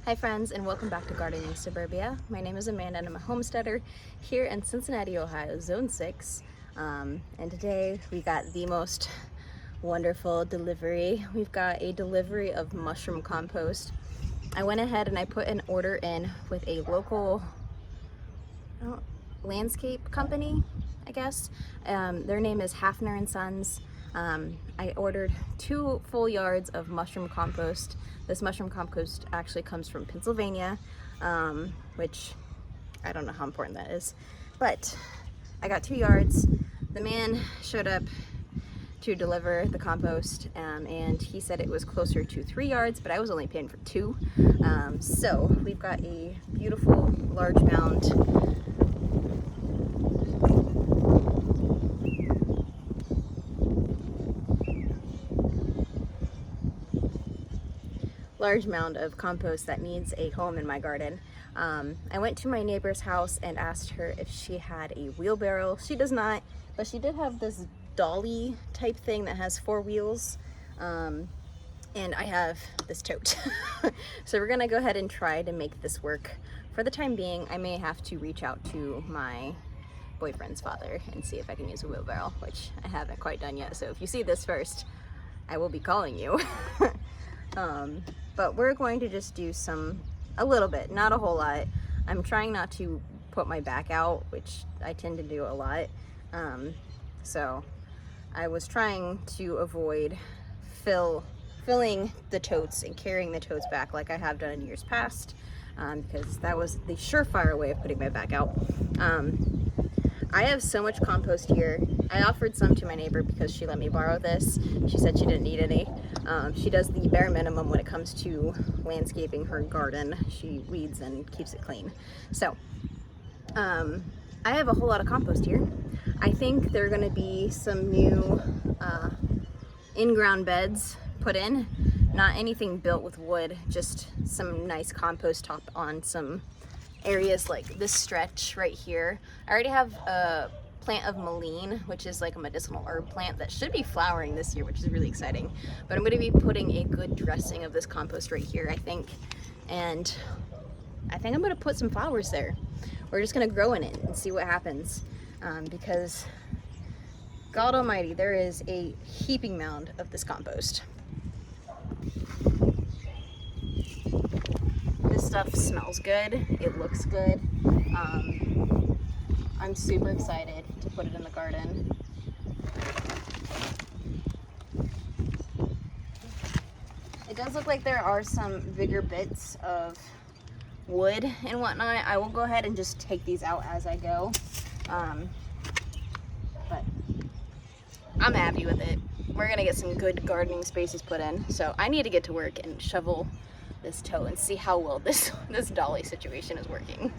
Hi friends, and welcome back to Gardening Suburbia. My name is Amanda and I'm a homesteader here in Cincinnati, Ohio, Zone 6. And today we got the most wonderful delivery. We've got a delivery of mushroom compost. I went ahead and I put an order in with a local landscape company, I guess. Their name is Hafner and Sons. I ordered 2 full yards of mushroom compost. This mushroom compost actually comes from Pennsylvania, which I don't know how important that is, but I got 2 yards. The man showed up to deliver the compost, and he said it was closer to 3 yards, but I was only paying for 2. So we've got a beautiful large mound of compost that needs a home in my garden. I went to my neighbor's house and asked her if she had a wheelbarrow. She does not, but she did have this dolly type thing that has 4 wheels, and I have this tote. So we're gonna go ahead and try to make this work. For the time being, I may have to reach out to my boyfriend's father and see if I can use a wheelbarrow, which I haven't quite done yet. So if you see this first, I will be calling you. But we're going to just do a little bit, not a whole lot. I'm trying not to put my back out, which I tend to do a lot. So I was trying to avoid filling the totes and carrying the totes back like I have done in years past, because that was the surefire way of putting my back out. I have so much compost here. I offered some to my neighbor because she let me borrow this. She said she didn't need any. She does the bare minimum when it comes to landscaping her garden. She weeds and keeps it clean. So I have a whole lot of compost here. I think there are going to be some new in-ground beds put in. Not anything built with wood, just some nice compost top on some areas like this stretch right here. I already have a plant of mullein, which is like a medicinal herb plant that should be flowering this year, which is really exciting. But I'm going to be putting a good dressing of this compost right here, I think. And I think I'm going to put some flowers there. We're just going to grow in it and see what happens. Because God almighty, there is a heaping mound of this compost. This stuff smells good, it looks good. I'm super excited to put it in the garden. It does look like there are some bigger bits of wood and whatnot. I will go ahead and just take these out as I go. But I'm happy with it. We're gonna get some good gardening spaces put in. So I need to get to work and shovel this tote and see how well this dolly situation is working.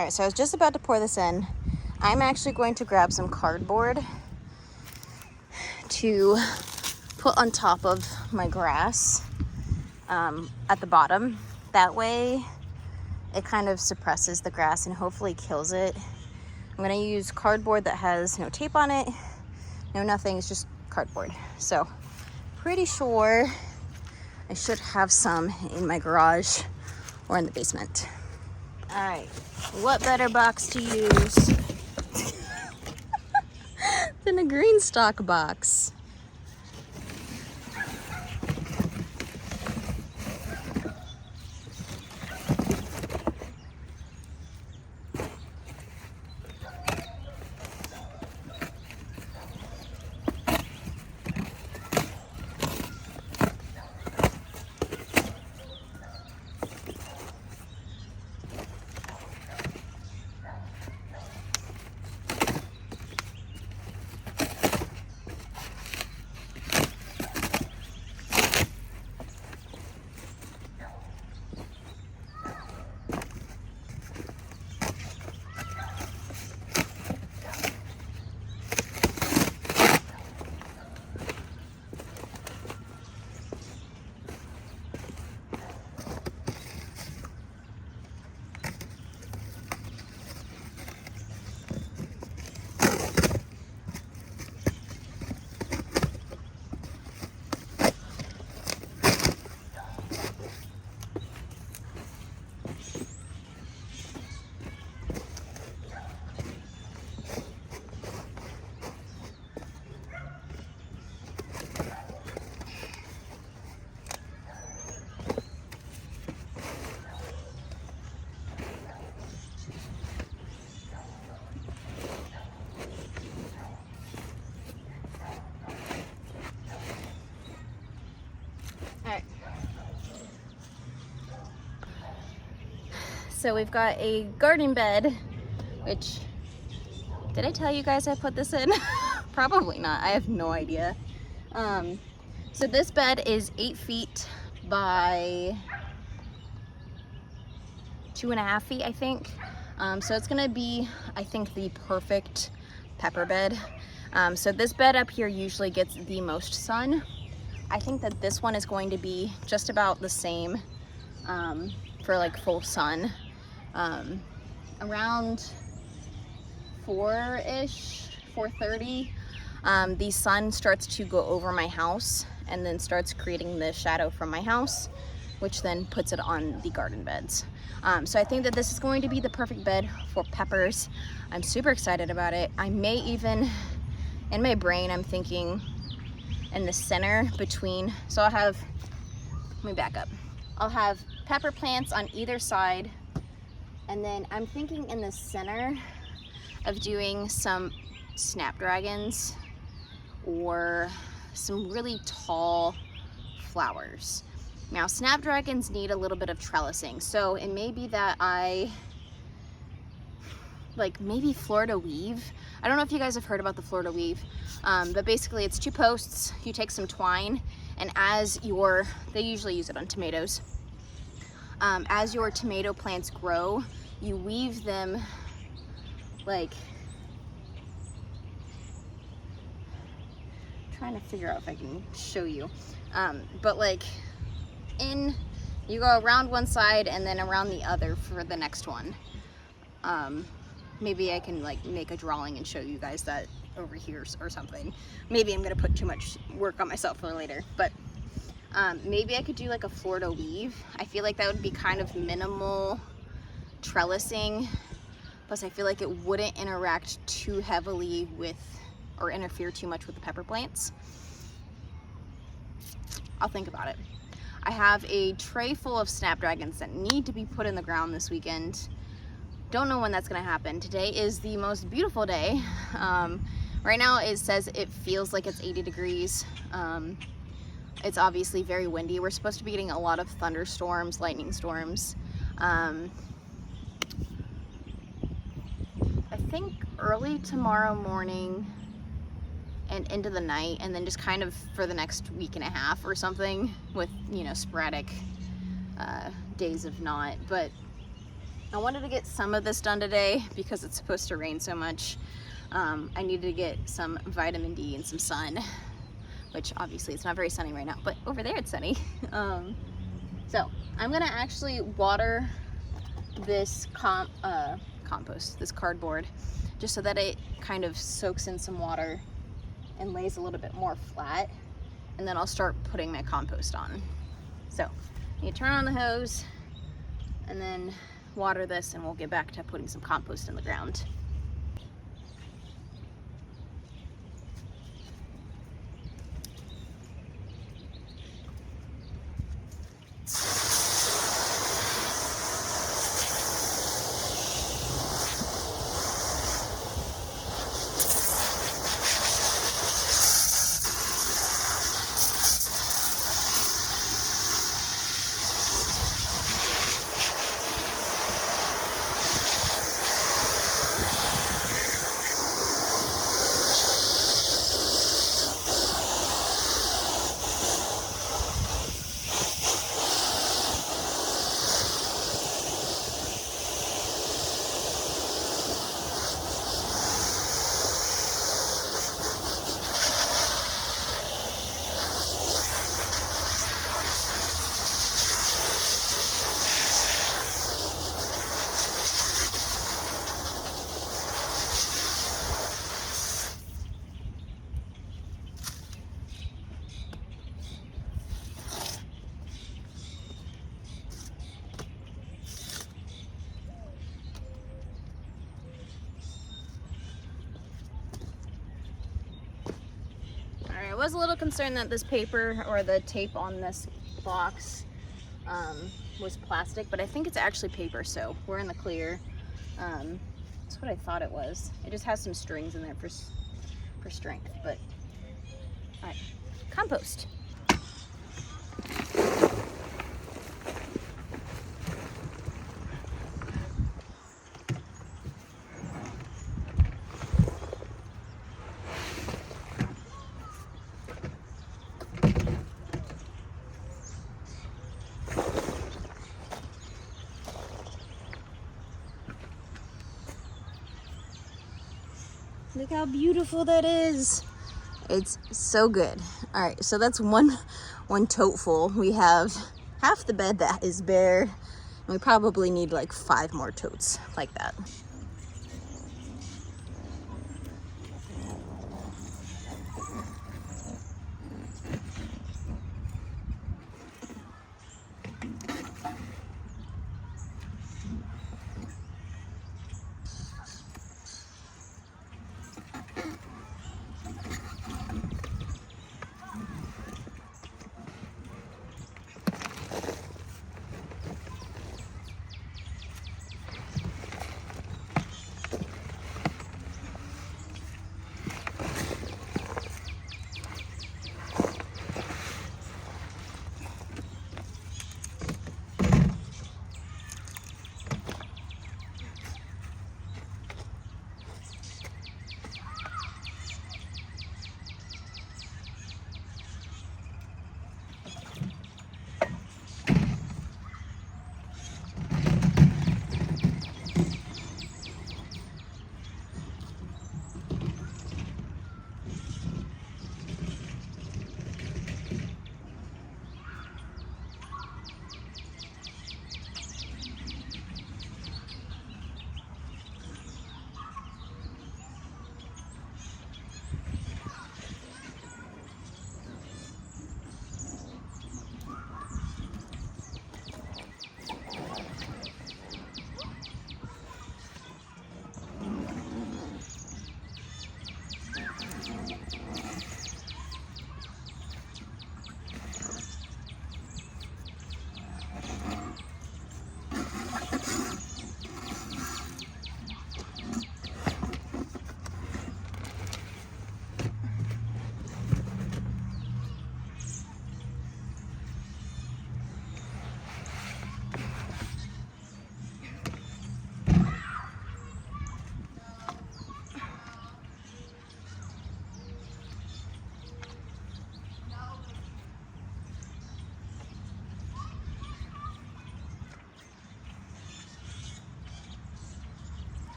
All right, so I was just about to pour this in. I'm actually going to grab some cardboard to put on top of my grass at the bottom. That way it kind of suppresses the grass and hopefully kills it. I'm gonna use cardboard that has no tape on it, no nothing, it's just cardboard. So pretty sure I should have some in my garage or in the basement. All right, what better box to use than a Greenstalk box? So we've got a garden bed, which, did I tell you guys I put this in? Probably not, I have no idea. So this bed is 8 feet by 2.5 feet, I think. So it's gonna be, I think, the perfect pepper bed. So this bed up here usually gets the most sun. I think that this one is going to be just about the same for like full sun. Around 4-ish, 4:30, the sun starts to go over my house and then starts creating the shadow from my house, which then puts it on the garden beds. So I think that this is going to be the perfect bed for peppers. I'm super excited about it. I may even, in my brain, I'm thinking in the center between, so I'll have, let me back up. I'll have pepper plants on either side, and then I'm thinking in the center of doing some snapdragons or some really tall flowers. Now snapdragons need a little bit of trellising, so it may be that I like maybe Florida weave. I don't know if you guys have heard about the Florida weave, but basically it's 2 posts, you take some twine, and as your, they usually use it on tomatoes, as your tomato plants grow, you weave them like, trying to figure out if I can show you, but like you go around one side and then around the other for the next one. Maybe I can like make a drawing and show you guys that over here or something. Maybe I'm gonna put too much work on myself for later, but maybe I could do like a Florida weave. I feel like that would be kind of minimal trellising, plus I feel like it wouldn't interact too heavily with or interfere too much with the pepper plants. I'll think about it. I have a tray full of snapdragons that need to be put in the ground this weekend. Don't know when that's gonna happen. Today is the most beautiful day. Right now it says it feels like it's 80 degrees. It's obviously very windy. We're supposed to be getting a lot of thunderstorms, lightning storms. I think early tomorrow morning and into the night, and then just kind of for the next week and a half or something, with, you know, sporadic days of not. But I wanted to get some of this done today because it's supposed to rain so much. I needed to get some vitamin D and some sun, which obviously it's not very sunny right now, but over there it's sunny. So I'm gonna actually water this compost, this cardboard, just so that it kind of soaks in some water and lays a little bit more flat, and then I'll start putting my compost on. So you turn on the hose and then water this, and we'll get back to putting some compost in the ground. I was a little concerned that this paper or the tape on this box was plastic, but I think it's actually paper, so we're in the clear. That's what I thought it was. It just has some strings in there for strength, but all right, compost. Look how beautiful that is. It's so good. All right, so that's one tote full. We have half the bed that is bare, and we probably need like 5 more totes like that.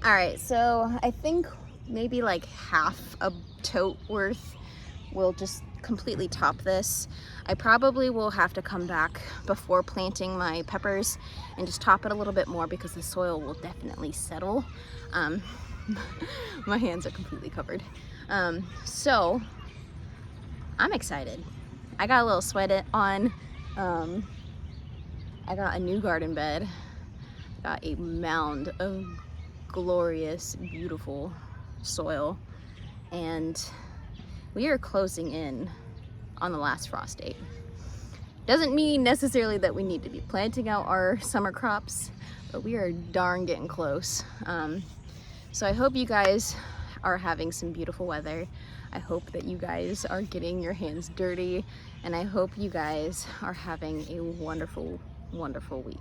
All right, so I think maybe like half a tote worth will just completely top this. I probably will have to come back before planting my peppers and just top it a little bit more because the soil will definitely settle. My hands are completely covered. So I'm excited. I got a little sweat on. I got a new garden bed. Got a mound of glorious, beautiful soil, and we are closing in on the last frost date. Doesn't mean necessarily that we need to be planting out our summer crops, but we are darn getting close. So I hope you guys are having some beautiful weather. I hope that you guys are getting your hands dirty, and I hope you guys are having a wonderful, wonderful week.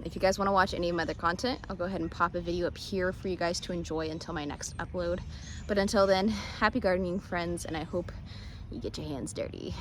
If you guys want to watch any of my other content, I'll go ahead and pop a video up here for you guys to enjoy until my next upload. But until then, happy gardening, friends, and I hope you get your hands dirty.